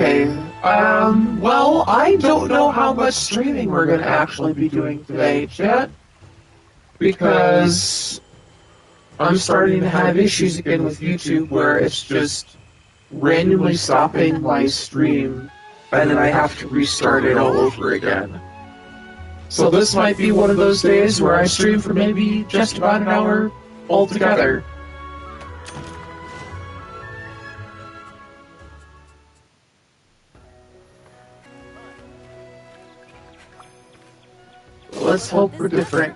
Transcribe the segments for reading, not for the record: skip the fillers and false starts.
Okay, well, I don't know how much streaming we're gonna actually be doing today, chat, because I'm starting to have issues again with YouTube where it's just randomly stopping my stream, and then I have to restart it all over again. So this might be one of those days where I stream for maybe just about an hour altogether. Let's hope we're different.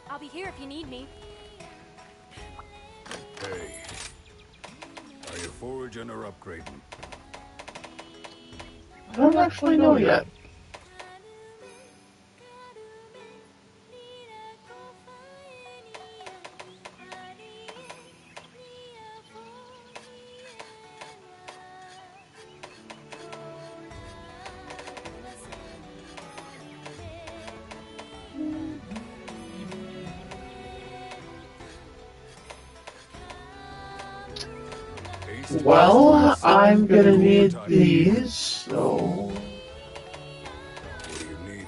I'll be here if you need me. Hey. Are you foraging or upgrading? I don't actually know yet. Well, I'm gonna need these, so... What do you need?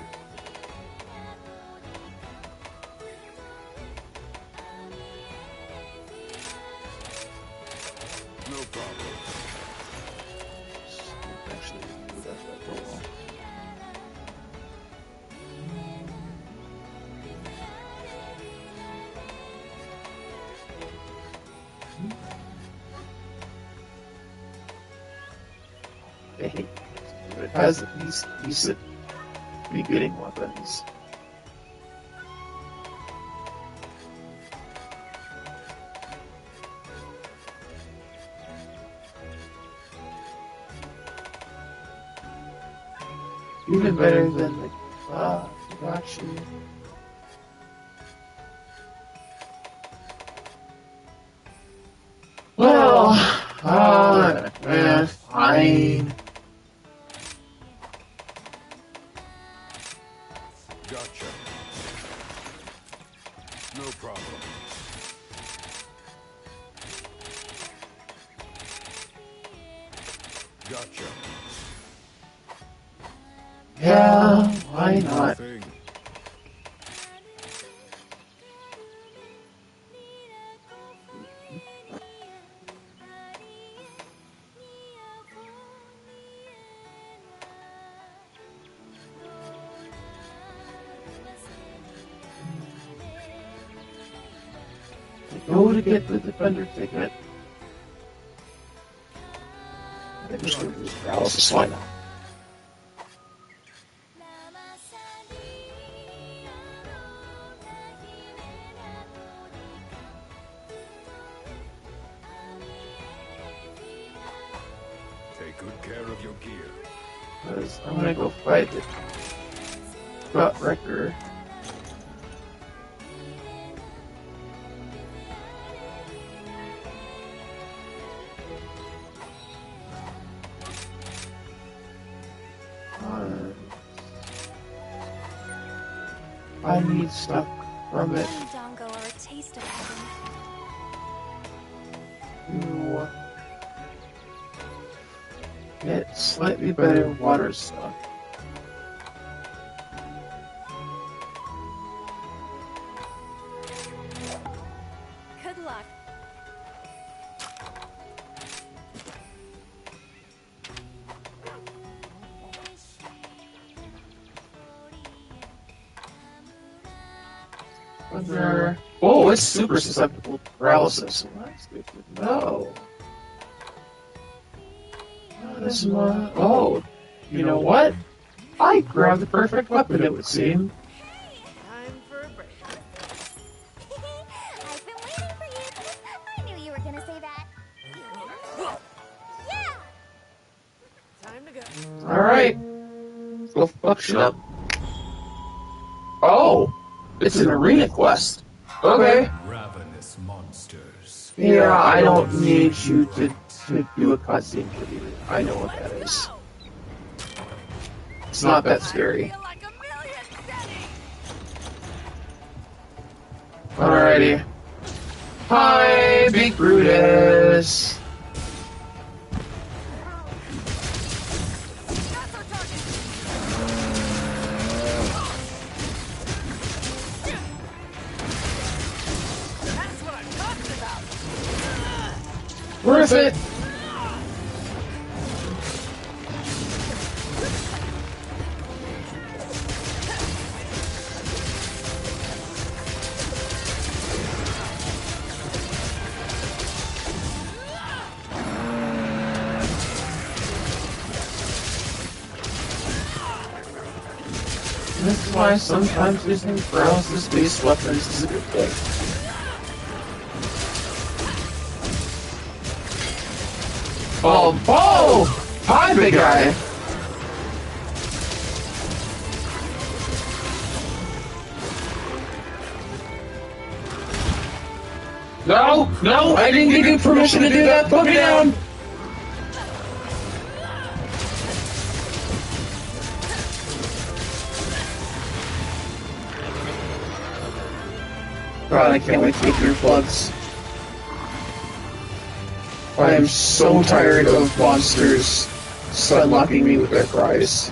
No problem. Actually, that's that for a while. It has at least decent beginning weapons. Even better than the gotcha. Well, fine. Gotcha. No problem. Gotcha. Yeah, why not? Thing. Go to get the defender ticket. I think we're just going to use paralysis. Why not? Take good care of your gear. Because I'm gonna go fight the gut wrecker. I need stuff from it Dongo are a taste of heaven. to get slightly better water stuff. Good luck. Oh, it's super susceptible to paralysis. Well, that's good to know. This one. Oh, you know what? I grabbed the perfect weapon, it would seem. Time for a break. I've been waiting for you. I knew you were gonna say that. Yeah! Time to go. Alright. Go fuck shit up. Oh! It's an arena quest. Okay. Ravenous monsters. Yeah, I don't need you to to do a cutscene for you. I know what that is. It's not that scary. Feel like a million steady. Alrighty. Hi, Big Brutus. That's our target. That's what I'm talking about. Worth it. This is why sometimes using paralysis-based weapons is a good thing. Oh! Hi, big guy! No! I didn't give you permission to do that! Put me down! God, I can't wait to get your plugs. I am so tired of monsters stunlocking me with their cries.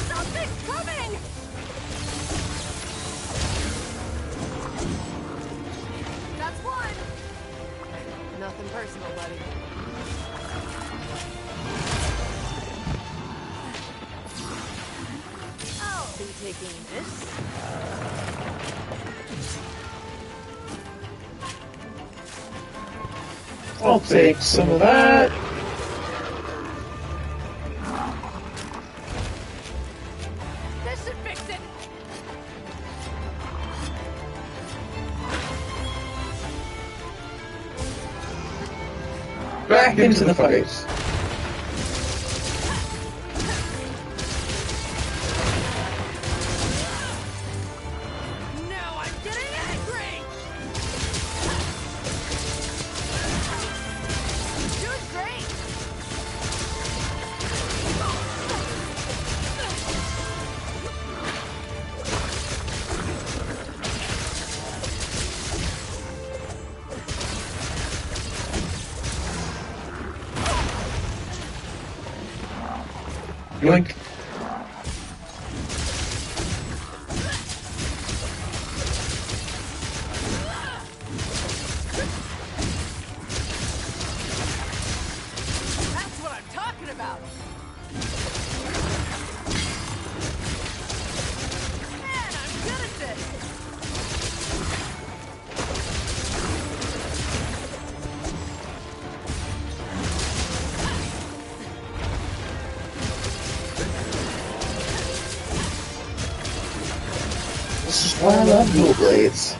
Something's coming. That's one. Nothing personal, buddy. I'll be taking this. I'll take some of that. This should fix it. Back into the fight. Now I'm getting angry. Doing great. Yoink. That's what I'm talking about. Man, I'm good at this. This is why I love dual blades.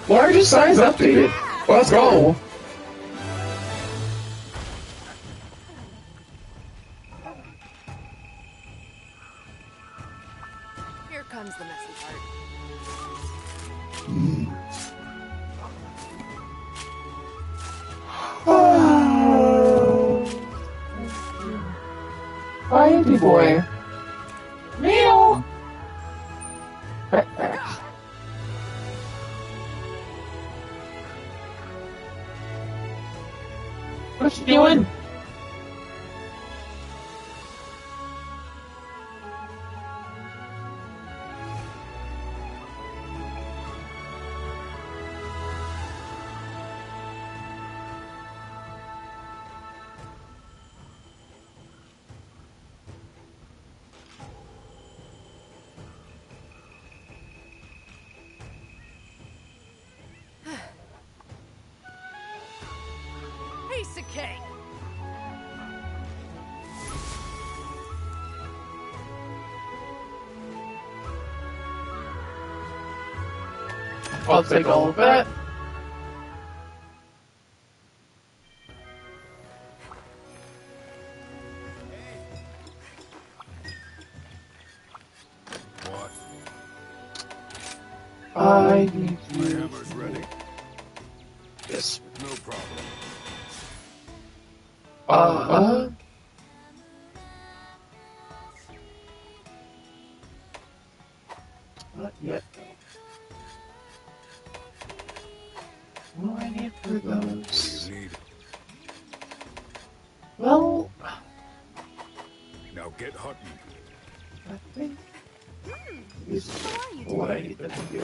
Largest size updated. Let's go. Here comes the messy part. Hi, empty boy. Meow. What you doing? piece of cake. I'll take all of that. What? I need My you. hammer's ready. Yes. No problem. Not yet. What do I need for those? You need. Well, Now get hunting. I think these How are you are what I today? need them to do.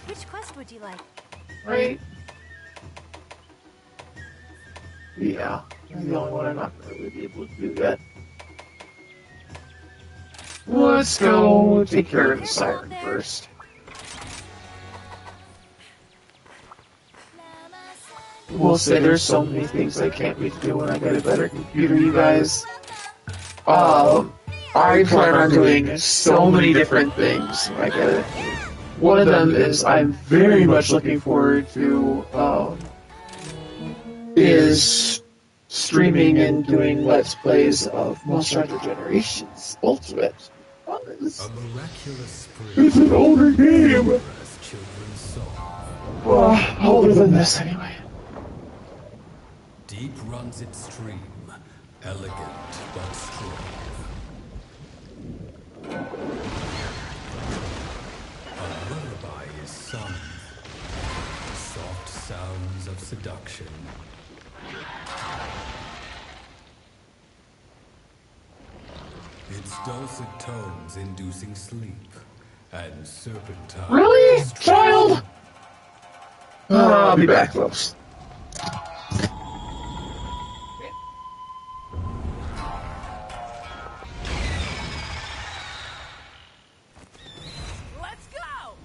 Which quest would you like? Right? Yeah, that's the only one I'm not going to really be able to do yet. Let's go take care of the siren first. We'll say there's so many things I can't wait to do when I get a better computer, you guys. I plan on doing so many different things when I get it. One of them is I'm very much looking forward to is streaming and doing Let's Plays of Monster Hunter Generations Ultimate. A miraculous spring It's an older game. as children song. Older than this anyway. Deep runs its stream, elegant but strong. A lullaby is sung, soft sounds of seduction. Its dulcet tones inducing sleep, and serpentine. Really? Child? I'll be back, folks. Let's go!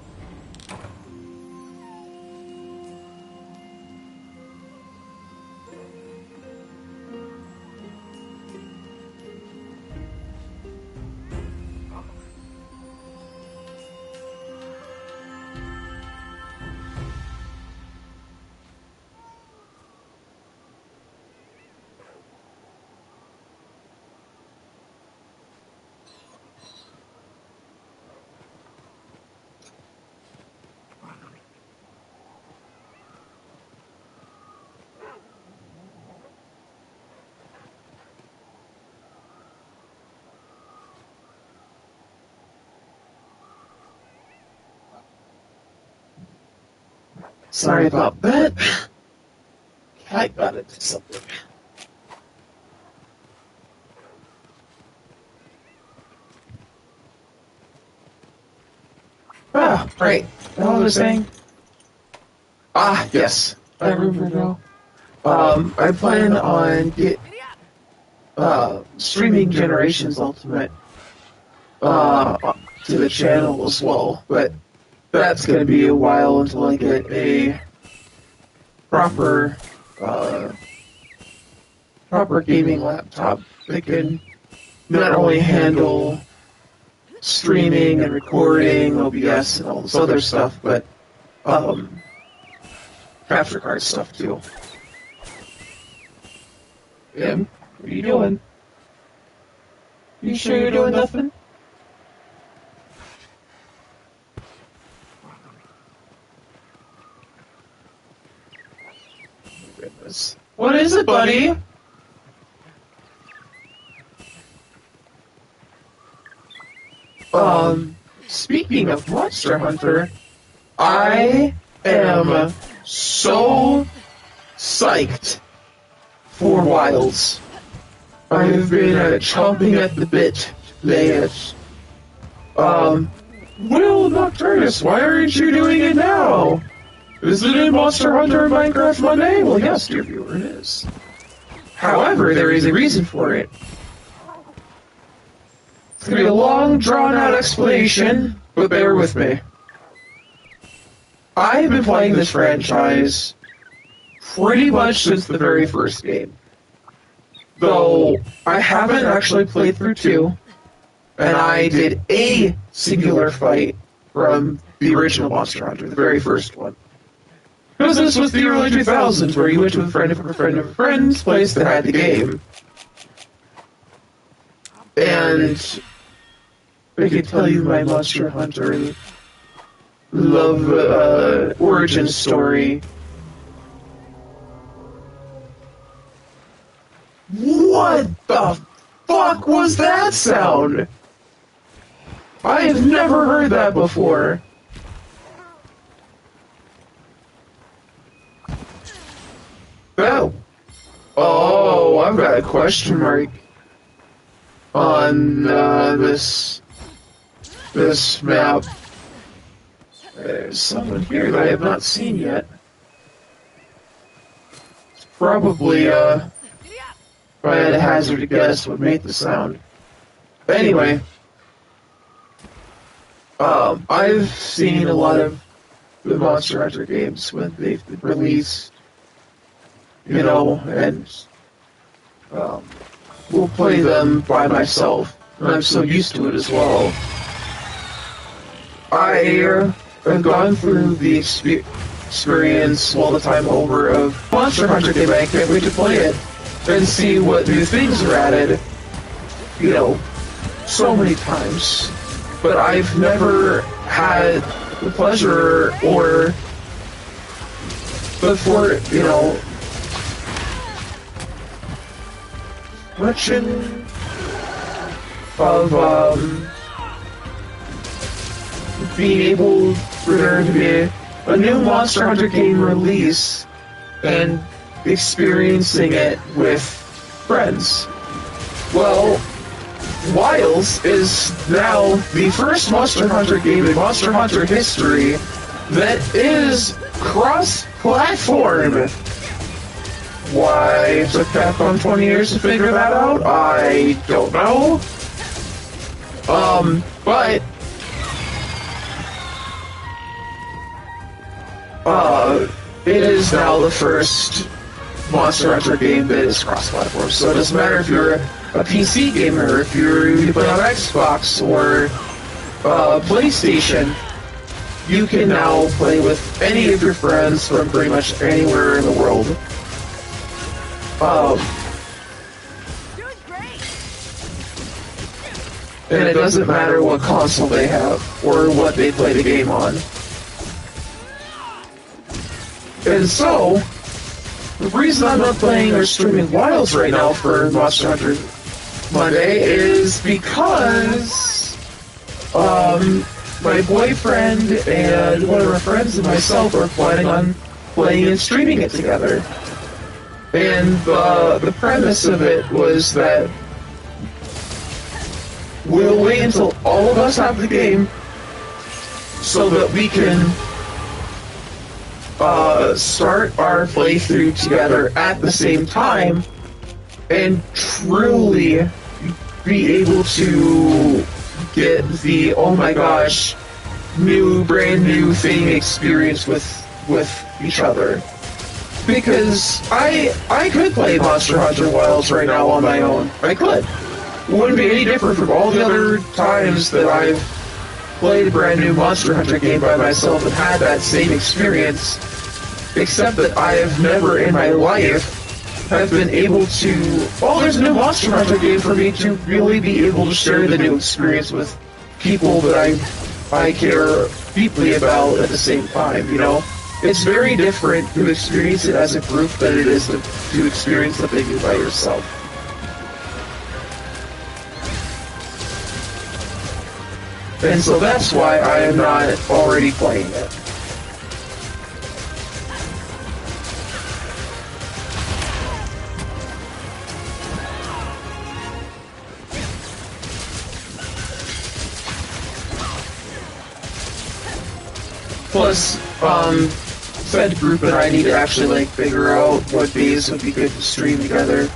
Sorry about that. I got into something. Right. What was I saying? Yes. I remember now. I plan on streaming Generations Ultimate to the channel as well, but that's going to be a while until I get a proper gaming laptop that can not only handle streaming and recording, OBS, and all this other stuff, but capture card stuff too. Em, what are you doing? You sure you're doing nothing? Goodness. What is it, buddy? Speaking of Monster Hunter, I am so psyched for Wilds. I have been chomping at the bit to play it. Will Nocturnus, why aren't you doing it now? Is it in Monster Hunter Minecraft Monday? Well, yes, dear viewer, it is. However, there is a reason for it. It's gonna be a long, drawn-out explanation, but bear with me. I have been playing this franchise pretty much since the very first game. Though I haven't actually played through 2, and I did a singular fight from the original Monster Hunter, the very first one. Because this was the early 2000s, where you went to a friend of a friend of a friend's place that had the game. And I could tell you my Monster Hunter love origin story. What the fuck was that sound? I have never heard that before. Oh, I've got a question mark on this map. There's someone here that I have not seen yet. It's probably, if I had a hazard to guess, would make the sound. Anyway, I've seen a lot of the Monster Hunter games when they've been released, you know, and will play them by myself, and I'm so used to it as well. I have gone through the experience all the time over of Monster Hunter game, and I can't wait to play it and see what new things are added, you know, so many times. But I've never had the pleasure or the you know, fortune of being able for there to be a new Monster Hunter game release and experiencing it with friends. Well, WILDS is now the first Monster Hunter game in Monster Hunter history that is cross-platform. Why it took Capcom 20 years to figure that out? I don't know. But it is now the first Monster Hunter game that is cross-platform. So it doesn't matter if you're a PC gamer, if you play on Xbox or PlayStation, you can now play with any of your friends from pretty much anywhere in the world. Doing great. And it doesn't matter what console they have or what they play the game on. And so, the reason I'm not playing or streaming Wilds right now for Monster Hunter Monday is because my boyfriend and one of our friends and myself are planning on playing and streaming it together. And the premise of it was that we'll wait until all of us have the game so that we can start our playthrough together at the same time and truly be able to get the oh my gosh brand new thing experience with each other. Because I could play Monster Hunter Wilds right now on my own. I could. It wouldn't be any different from all the other times that I've played a brand new Monster Hunter game by myself and had that same experience, except that I have never in my life have been able to, there's a new Monster Hunter game for me to really be able to share the new experience with people that I care deeply about at the same time, you know? It's very different to experience it as a group than it is to experience the thing by yourself. And so that's why I am not already playing it. Plus, said group and I need to actually figure out what days would be good to stream together.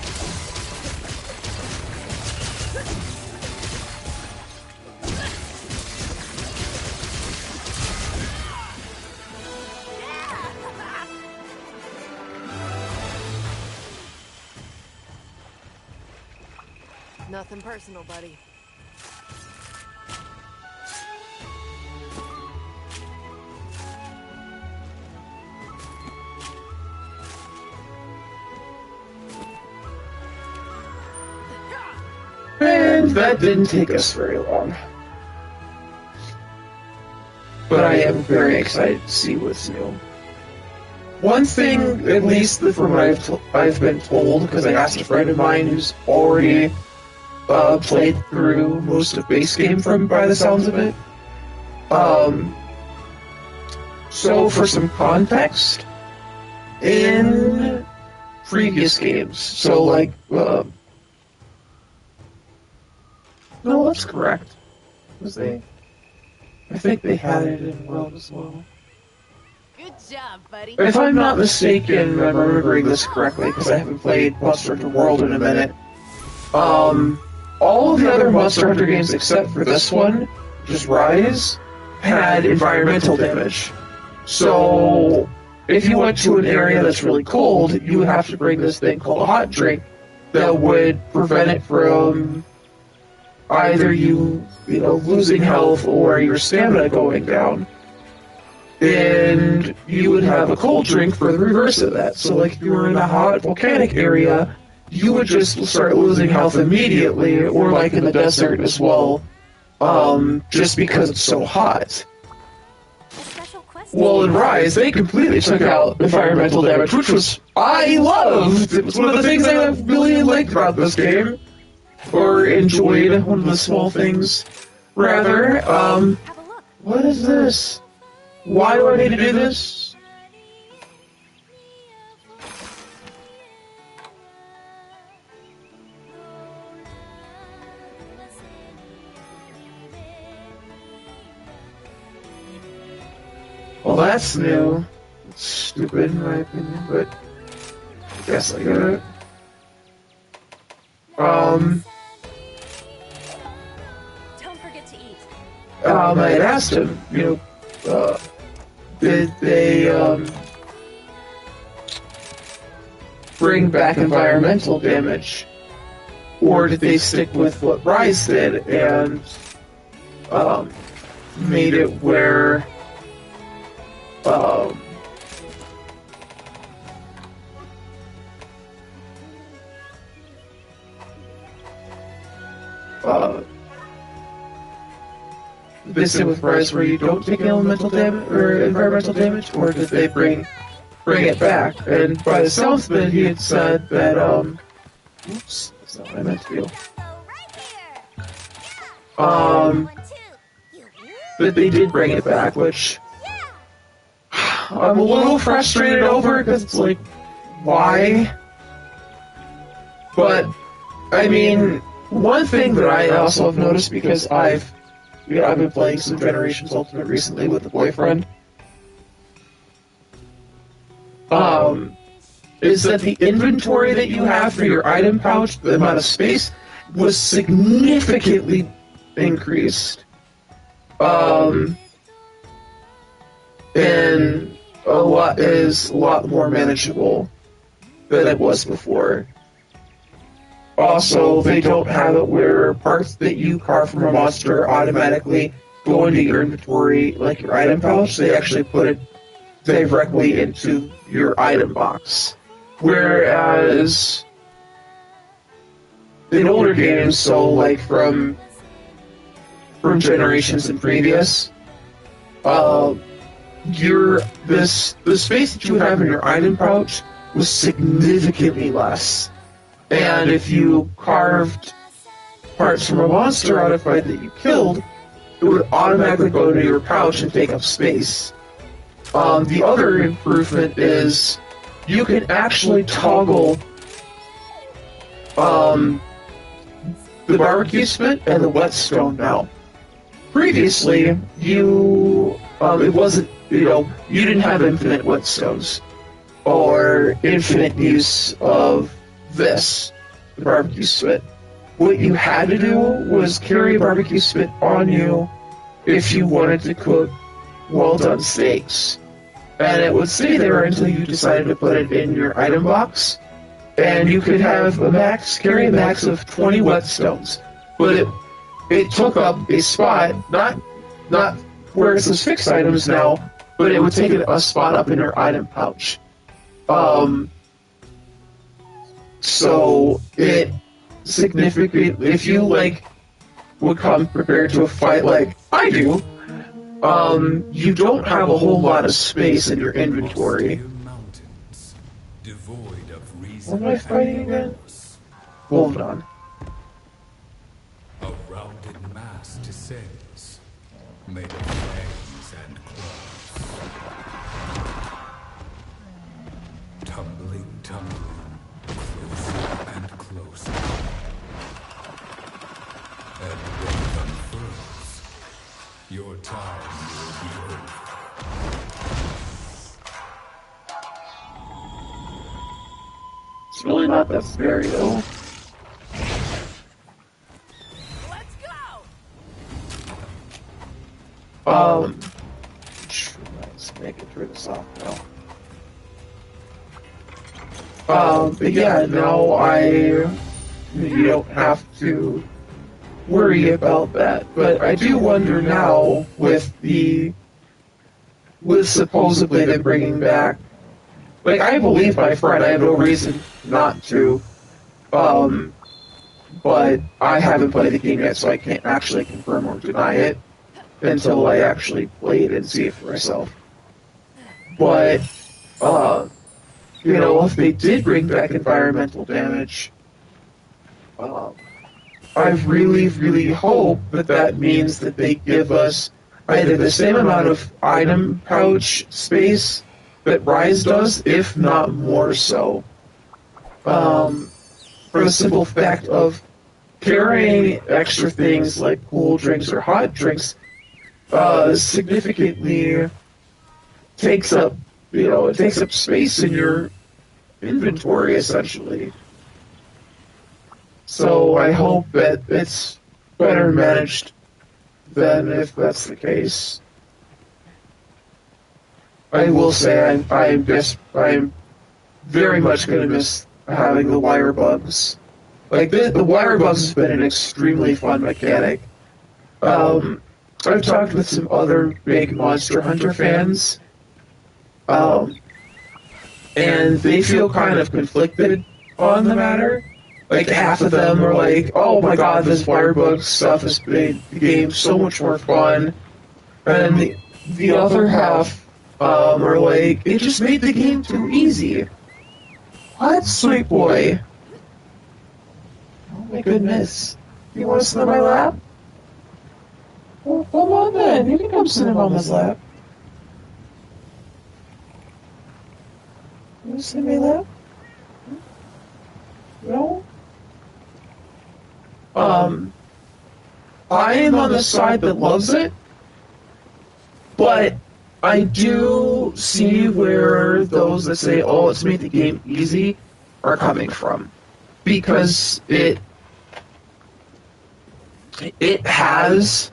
Nothing personal, buddy. And that didn't take us very long. But I am very excited to see what's new. One thing, at least from what I've been told, because I asked a friend of mine who's already played through most of base game by the sounds of it. So for some context, in previous games, so like, no, that's correct. I think they had it in WILDS as well. Good job, buddy. If I'm not mistaken, I'm remembering this correctly because I haven't played Monster Hunter World in a minute. All of the other Monster Hunter games except for this one, just Rise, had environmental damage. So, if you went to an area that's really cold, you would have to bring this thing called a hot drink that would prevent it from either you losing health or your stamina going down. And you would have a cold drink for the reverse of that. So, like, if you were in a hot volcanic area, you would just start losing health immediately, or like in the desert as well, just because it's so hot. A special quest. Well, in Rise, they completely took out environmental damage, which was, I loved! It was one of the things I really liked about this game. Or enjoyed, one of the small things. Rather, Have a look. what is this? Why do I need to do this? Well, that's new. It's stupid in my opinion, but I guess I got it. Don't forget to eat. I had asked him, did they, bring back environmental damage? Or did they stick with what Rise did and, made it where, they stick with Rise where you don't take elemental damage or environmental damage, or did they bring it back? And by the sounds of it, he had said that oops, that's not what I meant to do. Go right here. Yeah. One, two. That they did bring it back, which I'm a little frustrated over because it's like, why? But I mean, one thing that I also have noticed because I've been playing some Generations Ultimate recently with a boyfriend. Is that the inventory that you have for your item pouch, the amount of space, was significantly increased. And a lot more manageable than it was before. Also, they don't have it where parts that you carve from a monster automatically go into your inventory, like your item pouch. They actually put it directly into your item box. Whereas in older games, so like from Generations and previous, the space that you have in your item pouch was significantly less. And if you carved parts from a monster out of fight that you killed, it would automatically go into your pouch and take up space. The other improvement is you can actually toggle the barbecue spit and the whetstone now. Previously, it wasn't, you didn't have infinite whetstones or infinite use of the barbecue spit. What you had to do was carry a barbecue spit on you if you wanted to cook well-done steaks. And it would stay there until you decided to put it in your item box. and you could have carry a max of 20 whetstones, but it took up a spot, not where it says fixed items now, but it would take a spot up in your item pouch. So it significantly, if you like would come prepared to a fight like I do, you don't have a whole lot of space in your inventory. Mountains, devoid of What am I fighting again? Hold on. A rounded mass descends, made of fangs and claws. Tumbling, closer and closer. And when it unfurls, your time will be over. It's really not that scary though. Let's go! Let's make it through this off now. But yeah, now you don't have to worry about that. But I do wonder now with supposedly them bringing back, like, I believe my friend, I have no reason not to, but I haven't played the game yet, so I can't actually confirm or deny it until I actually play it and see it for myself. But, if they did bring back environmental damage, I really, really hope that means that they give us either the same amount of item pouch space that Rise does, if not more so. For the simple fact of carrying extra things like cool drinks or hot drinks significantly takes up space in your inventory, essentially. So I hope that it's better managed than if that's the case. I will say I'm very much going to miss having the wire bugs. Like, the wire bugs has been an extremely fun mechanic. I've talked with some other big Monster Hunter fans, and they feel kind of conflicted on the matter. Like, half of them are like, oh my god, this wire bug stuff has made the game so much more fun. And the other half are like, it just made the game too easy. What, sweet boy? Oh my goodness. You want to sit on my lap? Well, come on then. You can come sit in Mama's lap. You want to sit in my lap? No? I am on the side that loves it, but I do see where those that say, oh, it's made the game easy, are coming from. Because it has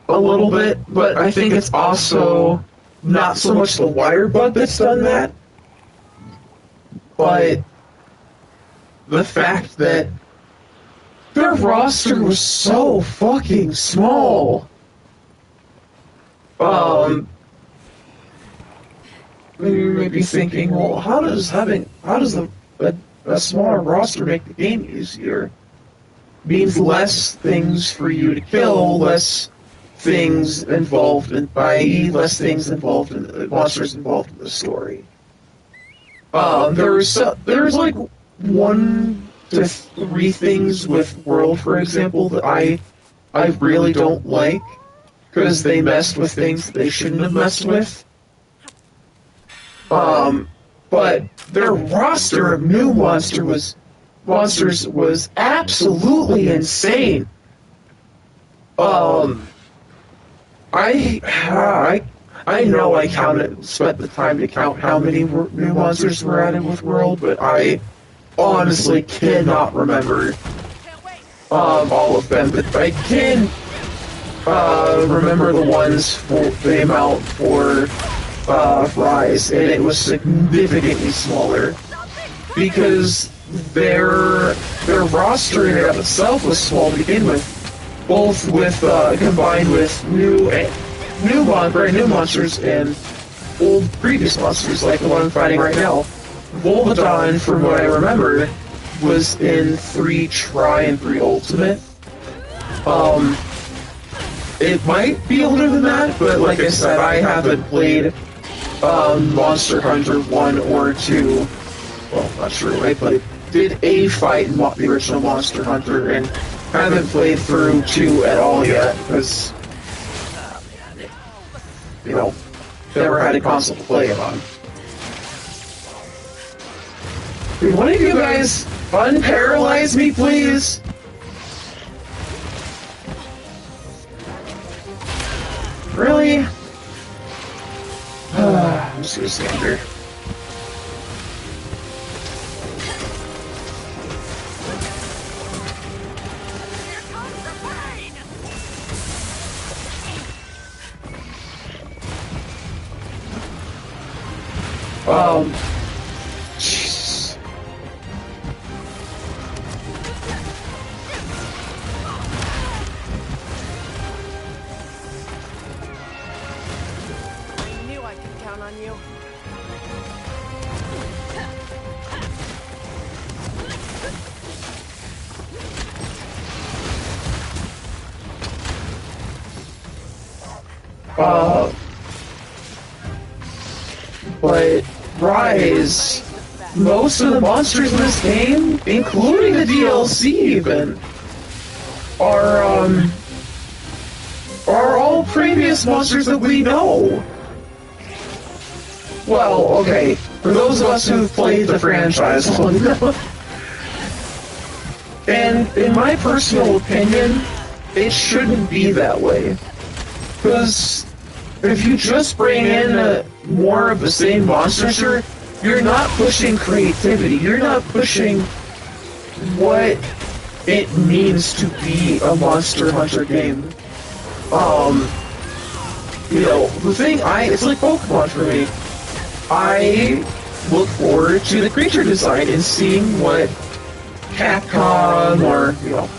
a little bit, but I think it's also not so much the wire bug that's done that, but the fact that their roster was so fucking small. You may be thinking, well, how does a smaller roster make the game easier? Means less things for you to kill, less things involved in, i.e., less things involved in the monsters involved in the story. There's like 1 to 3 things with World, for example, that I really don't like, because they messed with things they shouldn't have messed with. But their roster of new monsters was absolutely insane. I know I spent the time to count how many new monsters were added with World, but I honestly cannot remember all of them. But I can remember the ones for the amount for Rise, and it was significantly smaller. because their roster in and of itself was small to begin with, both with combined with brand new monsters and old previous monsters like the one I'm fighting right now. Volvodon, from what I remember, was in 3 Tri and 3 Ultimate. It might be older than that, but like I said, I haven't played Monster Hunter 1 or 2. Well, not sure, right? But did a fight in the original Monster Hunter, and haven't played through 2 at all yet, because, you know, never had a console to play it on. Can one of you guys unparalyze me, please? Really? I'm just gonna stand here. Jesus. I knew I could count on you. But Rise, most of the monsters in this game, including the DLC even, are all previous monsters that we know. Well, okay, for those of us who've played the franchise, and in my personal opinion, it shouldn't be that way. Because if you just bring in more of the same monsters, you're not pushing creativity. You're not pushing what it means to be a Monster Hunter game. You know, the thing it's like Pokemon for me. I look forward to the creature design and seeing what Capcom or, you know,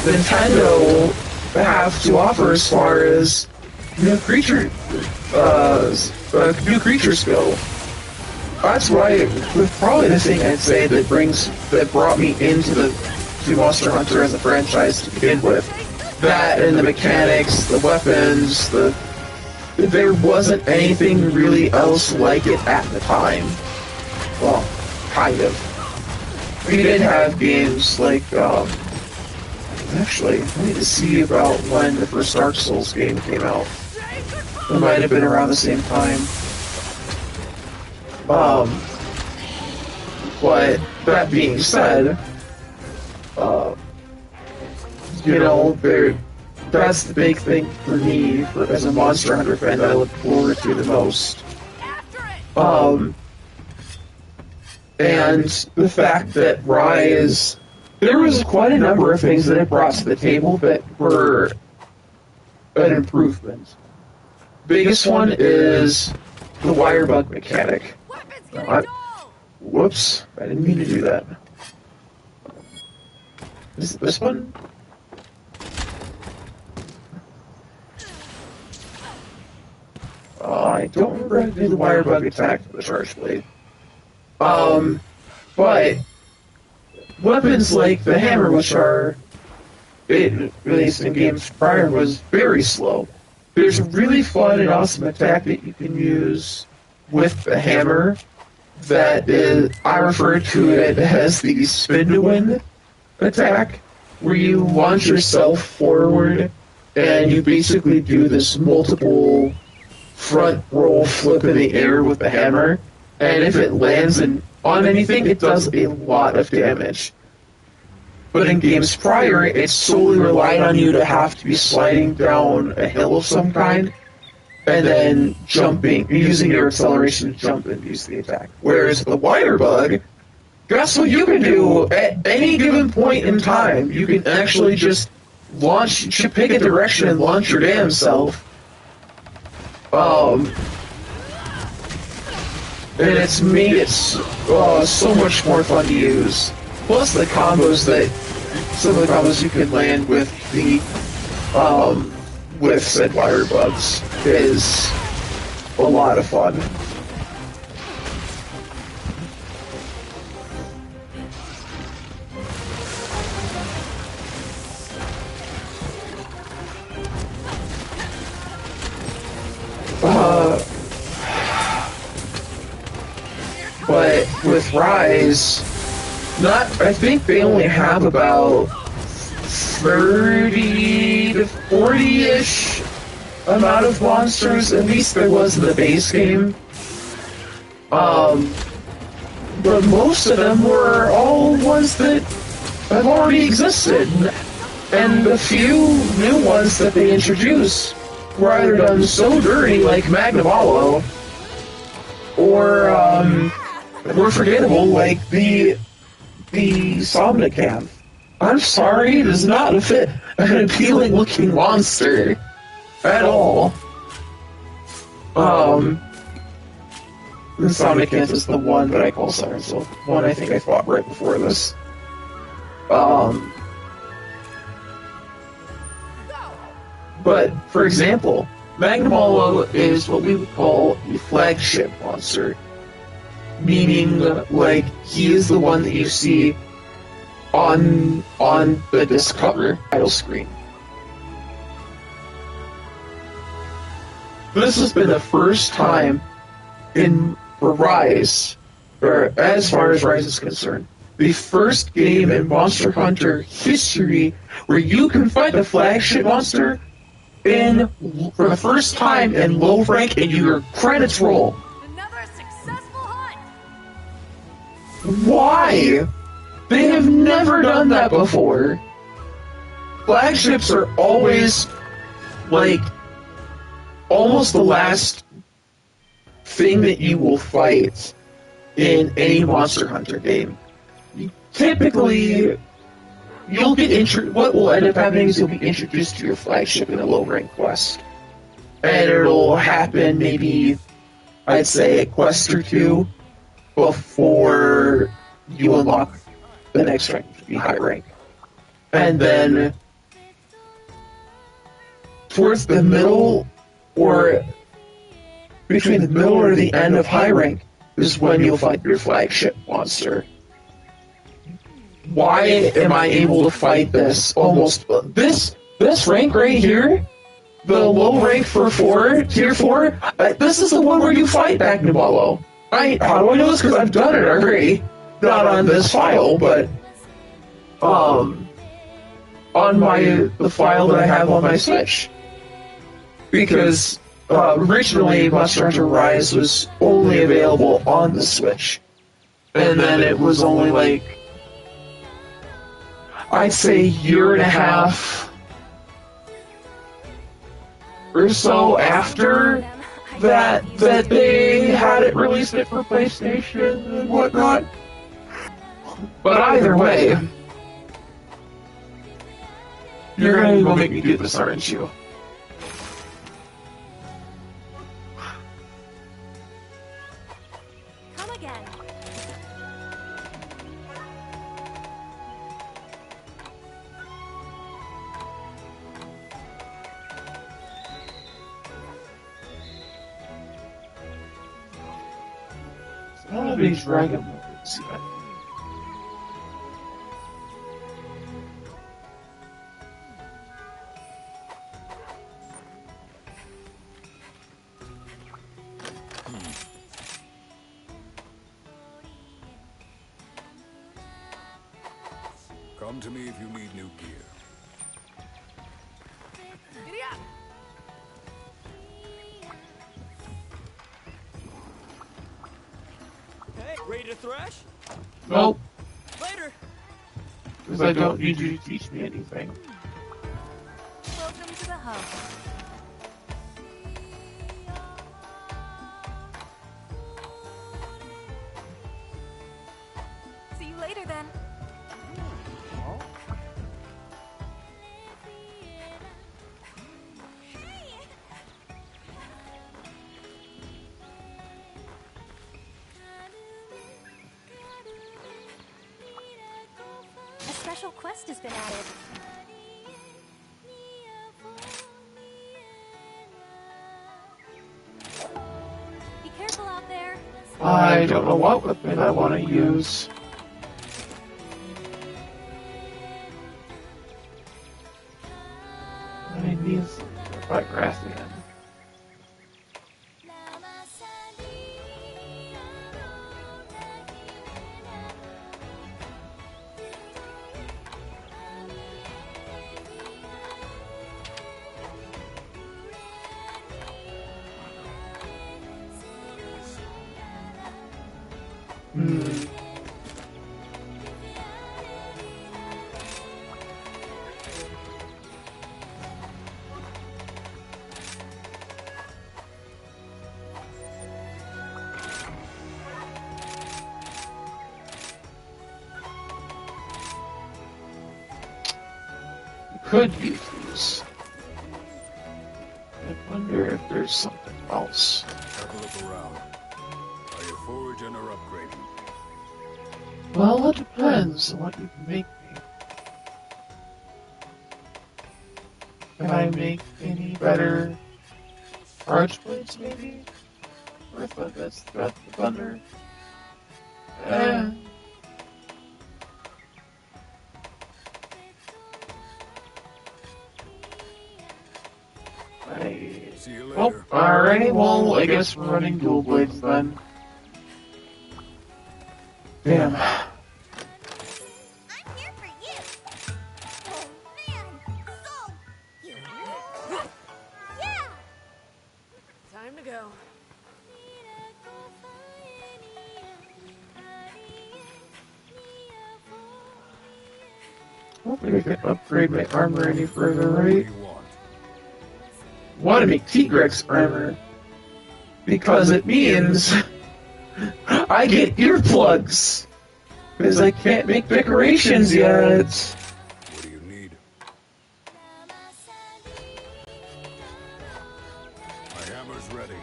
Nintendo have to offer as far as new creatures go. That's why, probably the thing I'd say that brought me into Monster Hunter as a franchise to begin with. That and the mechanics, the weapons, there wasn't anything really else like it at the time. Well, kind of. We did have games like, actually, I need to see about when the first Dark Souls game came out. It might have been around the same time. But that being said, you know, that's the big thing for me as a Monster Hunter fan that I look forward to the most. And the fact that Rise, there was quite a number of things that it brought to the table that were an improvement. Biggest one is the wire bug mechanic. Whoops, I didn't mean to do that. Is it this one? I don't remember how to do the wire bug attack with the charge blade. But weapons like the hammer, which are released in games prior, was very slow. There's a really fun and awesome attack that you can use with the hammer that is, I refer to it as the spin to win attack, where you launch yourself forward and you basically do this multiple front roll flip in the air with the hammer, and if it lands on anything, it does a lot of damage. But in games prior, it solely relied on you to have to be sliding down a hill of some kind, and then jumping, using your acceleration to jump and use the attack. Whereas the wire bug, guess what you can do at any given point in time? You can actually just pick a direction and launch your damn self. and it's made it so much more fun to use. Plus the combos that some of the combos you can land with the with said fire bugs is a lot of fun. But with Rise, I think they only have about 30 to 40-ish amount of monsters, at least there was in the base game. But most of them were all ones that have already existed, and the few new ones that they introduced were either done so dirty, like Magnavalo, or were forgettable, like the Somnicath. I'm sorry, it is not an appealing looking monster at all. The Somnicath is the one that I call Siren Soul. One I think I fought right before this. But, for example, Magnamalo is what we would call a flagship monster. Meaning, like, he is the one that you see on the disc cover title screen. This has been the first time in Rise, or as far as Rise is concerned, the first game in Monster Hunter history where you can fight the flagship monster for the first time in low rank and your credits roll. Another successful hunt. Why? They have never done that before. Flagships are always, like, almost the last thing that you will fight in any Monster Hunter game. Typically, you'll get what will end up happening is you'll be introduced to your flagship in a low-rank quest. And it'll happen maybe, I'd say, a quest or two before you unlock the next rank, which would be high rank. And then, towards the middle, or between the middle or the end of high rank, is when you'll fight your flagship monster. Why am I able to fight this this rank right here? The low rank for tier 4? This is the one where you fight Magnamalo. How do I know this? Because I've done it already. Not on this file, but on the file that I have on my Switch. Because originally Monster Hunter Rise was only available on the Switch. And then it was only like, I'd say, a year and a half or so after that they had it released it for PlayStation and whatnot. But either way, you're gonna go make me do this, aren't you? Come again. One of these dragon movies. Come to me if you need new gear. Giddy up. Hey, ready to thrash? Nope, Later. because I don't need you to teach me anything. Welcome to the hub. See you later then. special quest has been added. Be careful out there. I don't know what weapon I want to use. I need to fight Rathian. Could use these. I wonder if there's something else. Have a look around. Are you foraging or upgrading? Well, it depends on what you can make me. Can I make any better arch blades, maybe? Or if that's the thunder? See you Oh, later. alright, well, I guess we're running dual blades then. Damn. I'm here for you. Oh man, so you. Yeah. Time to go. I don't think I can upgrade my armor any further, What do right? you want? Want to make Tigrex armor. Because it means I get earplugs. Because I can't make decorations yet. What do you need? My hammer's ready.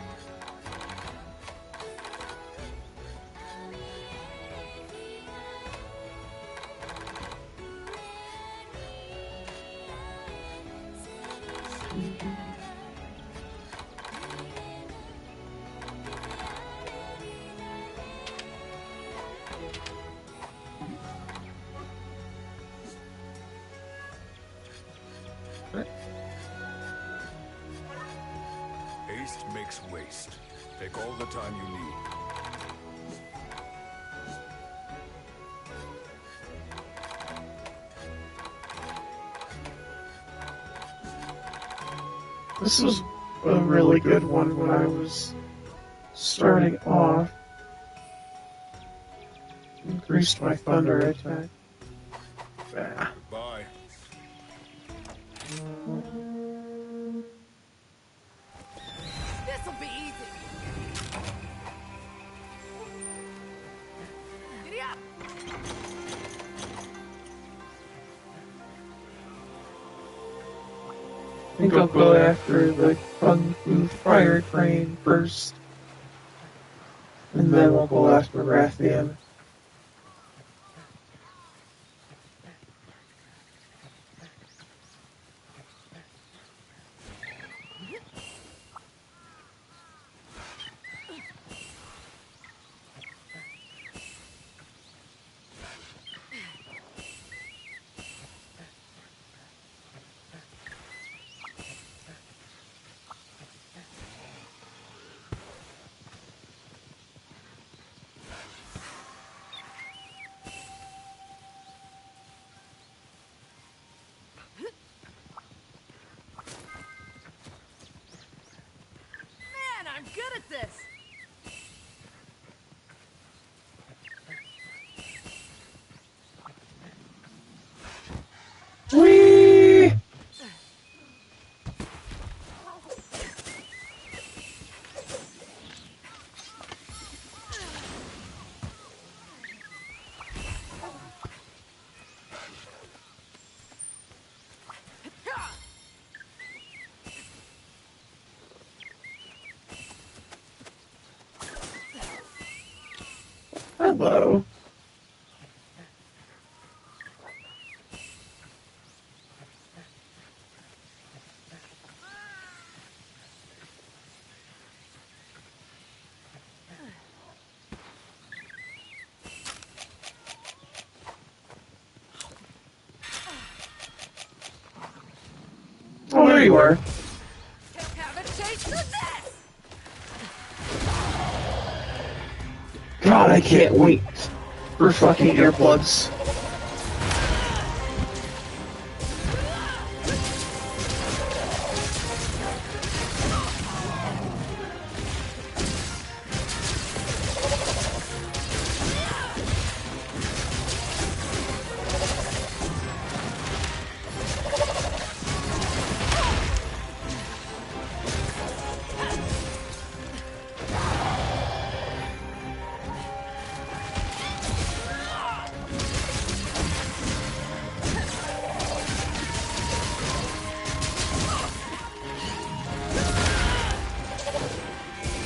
Haste makes waste. Take all the time you need. This was a really good one when I was starting off. Increased my thunder attack. Ah. Goodbye. This'll be easy. Giddy up. I think I'll go after the Kung Fu Fire Crane first. And then we'll go after Rathian. Man, I'm good at this. Whee! Hello. there you are. Have a taste of this! God, I can't wait for fucking earplugs.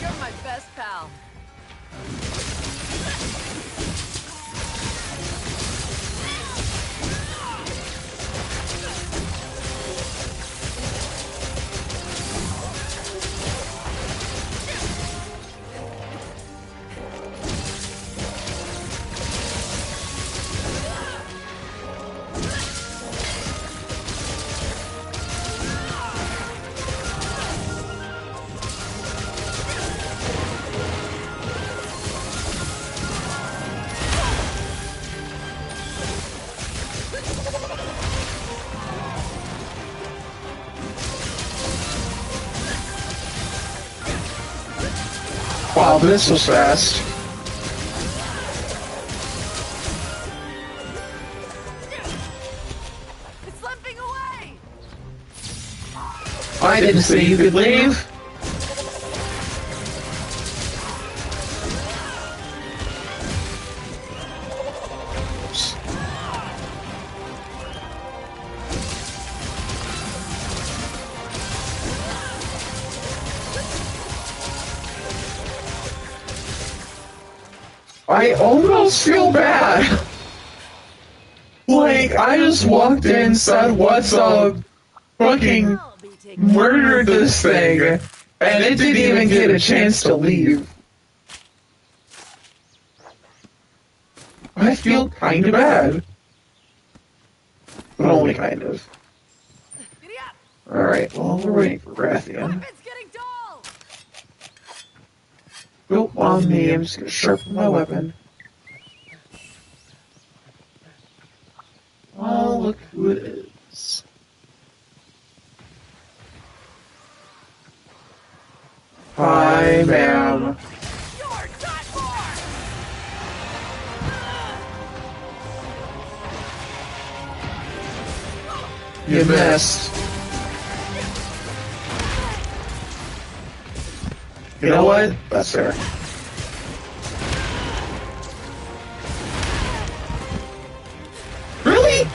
You're my best pal. Wow, this was fast. It's limping away! I didn't say you could leave. I almost feel bad. Like, I just walked in, said, what's up, fucking I'll be taking murdered this thing, and it didn't even get a chance to leave. I feel kinda bad. But only kind of. Giddy up! Alright, well, we're waiting for Rathian. Weapon's getting dull! Built on me, I'm just gonna sharpen my weapon. Oh, look who it is. Hi, ma'am. You're done for! You missed. You know what? That's fair. Really?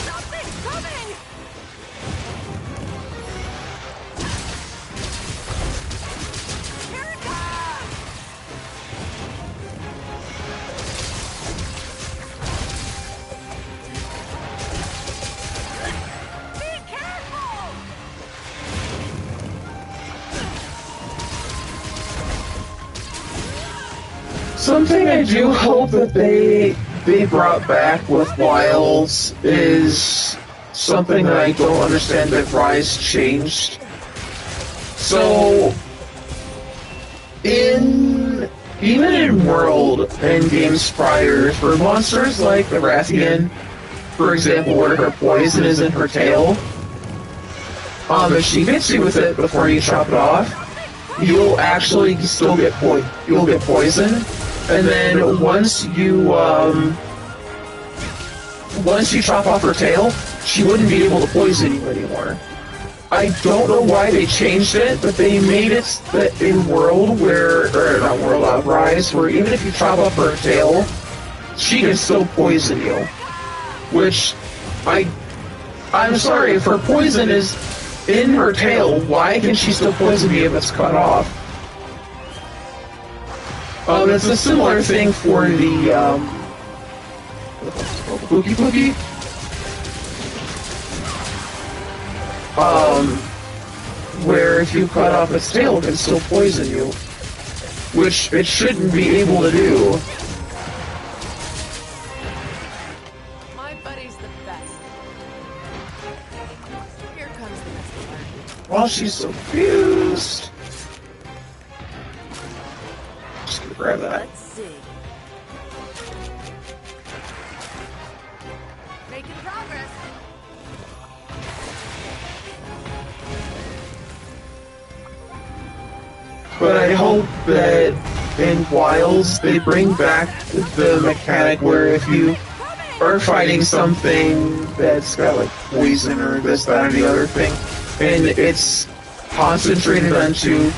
Something's coming! Here it comes! Be careful! Something I do hope that they brought back with Wilds is something that I don't understand that Rise changed. So, even in World and games prior, for monsters like the Rathian, for example, where her poison is in her tail, if she hits you with it before you chop it off, you'll actually still get you'll get poison, and then once you chop off her tail, she wouldn't be able to poison you anymore. I don't know why they changed it, but they made it that in World or not World, Rise, where even if you chop off her tail, she can still poison you. Which, I'm sorry, if her poison is in her tail, why can she still poison me if it's cut off? It's a similar thing for the, Pookie Pookie? Where if you cut off its tail, it can still poison you. which it shouldn't be able to do. My buddy's the best. Here comes the best part. While she's so confused. Just gonna grab that. Let's see. Making progress. But I hope that in WILDS they bring back the mechanic where if you are fighting something that's got like poison or this, that, or the other thing, and it's concentrated onto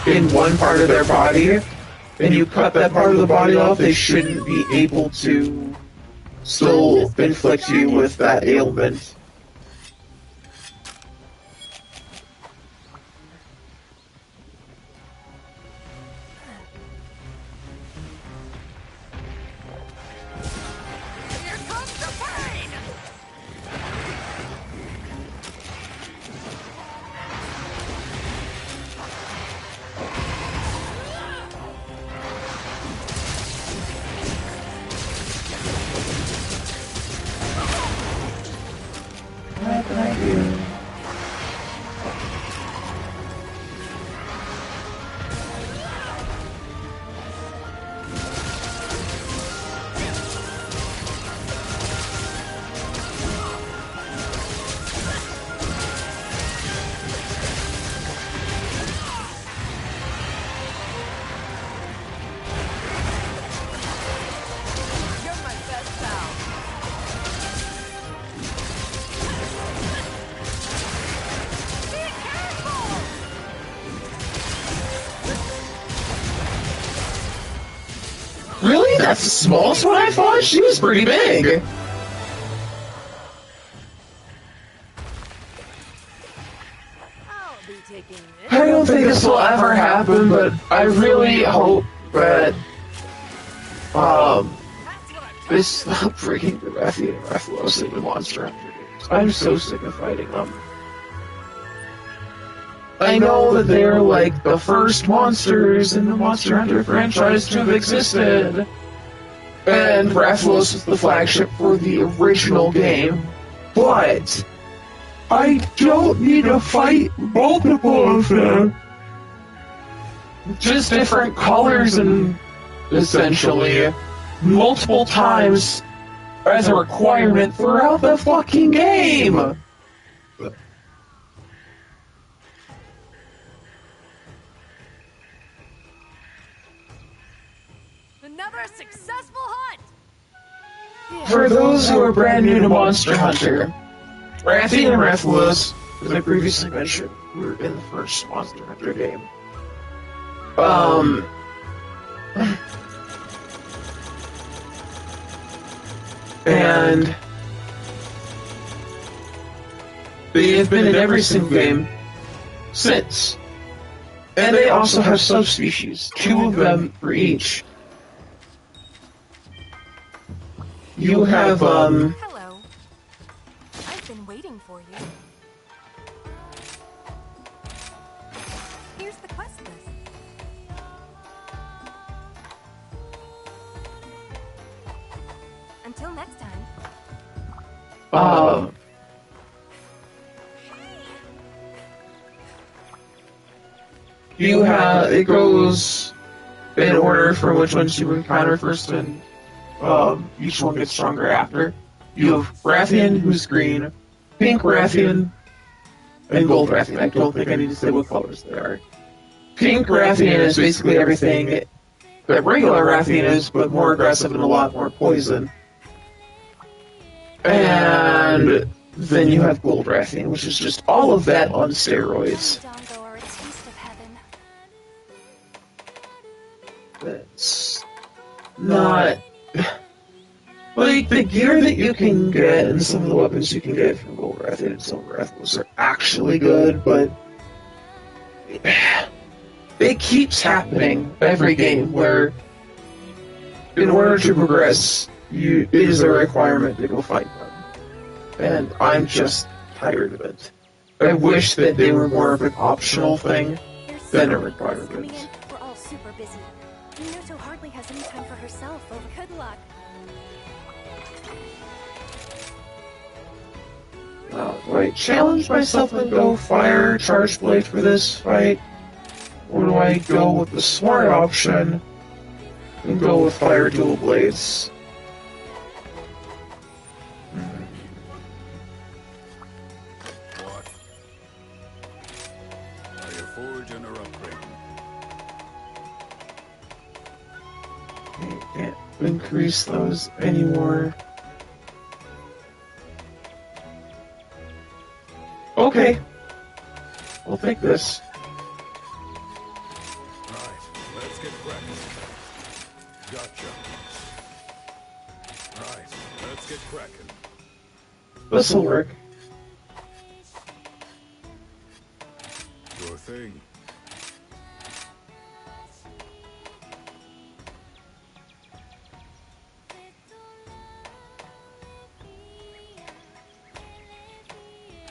in one part of their body, and you cut that part of the body off, they shouldn't be able to still inflict you with that ailment. Here comes the pain! What can I do? You're my best pal. Be careful! Really? That's the smallest one I thought? She was pretty big. I'll be taking this. I don't think this will ever happen, but I really hope that That's what I'm they stop bringing the Rathian and Rathalos into Monster Hunter games. I'm so sick of fighting them. I know that they're like the first monsters in the Monster Hunter franchise to have existed, and Rathalos is the flagship for the original game, but I don't need to fight multiple of them. Just different colors and essentially multiple times as a requirement throughout the fucking game. Another successful hunt! For those who are brand new to Monster Hunter, Rathian and Rathalos, as I previously mentioned, were in the first Monster Hunter game. And they have been in every single game since. And they also have subspecies, 2 of them for each. You have, Hello. I've been waiting for you. Here's the quest list. Until next time. You have, it goes in order for which ones you encounter first, and each one gets stronger after. You have Rathian, who's green, pink Rathian, and gold Rathian. I don't think I need to say what colors they are. Pink Rathian is basically everything that regular Rathian is, but more aggressive and a lot more poison. And then you have gold Rathian, which is just all of that on steroids. Dongo are a taste of heaven. That's not... Like, the gear that you can get and some of the weapons you can get from Gold Rathian and Silver Rathalos are actually good, but... It keeps happening every game where, in order to progress, it is a requirement to go fight them. And I'm just tired of it. I wish that they were more of an optional thing There's than a so many quests coming requirement. in. We're all super busy. Minuto hardly has any time for herself. Over. Good luck. Do I challenge myself and go fire charge blade for this fight? Or do I go with the smart option and go with fire dual blades? What? Are you forging or upgrading? I can't increase those anymore. Okay. We'll take this. Right, let's get cracking. Gotcha. Right, let's get cracking. This'll work. Sure thing.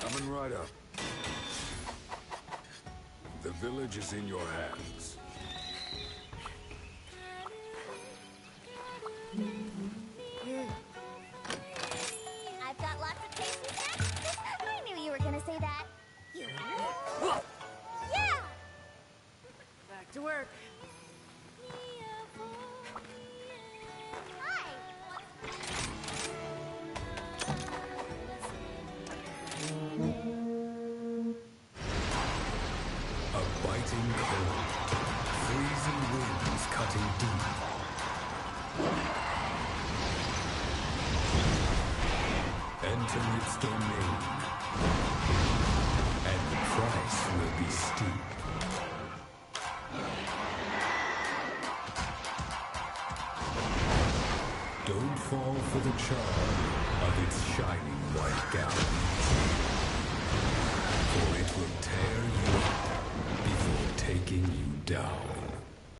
Coming right up. The village is in your hands. I've got lots of tasty snacks. I knew you were gonna say that. Yeah! Back to work. Hi! A biting cold, freezing winds cutting deep. Enter its domain, and the price will be steep. Don't fall for the charm of its shining white gown, for it will tear you up before taking you down.